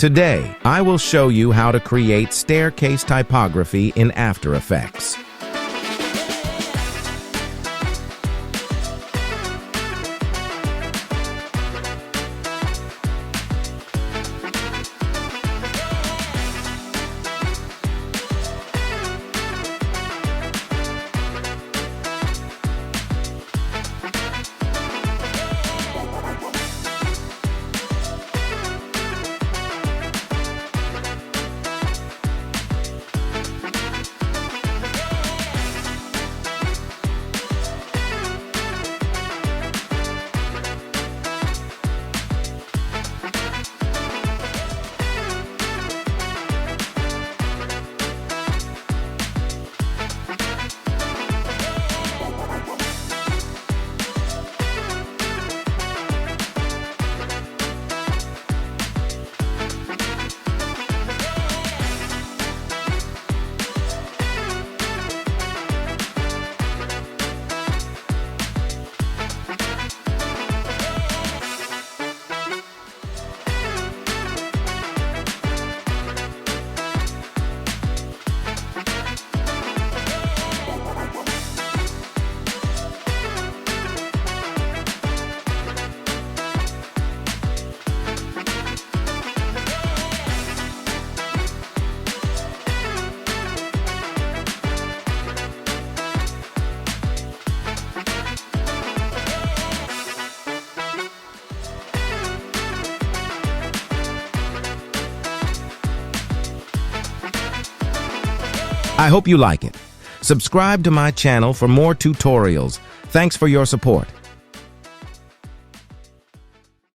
Today, I will show you how to create staircase typography in After Effects. I hope you like it. Subscribe to my channel for more tutorials. Thanks for your support.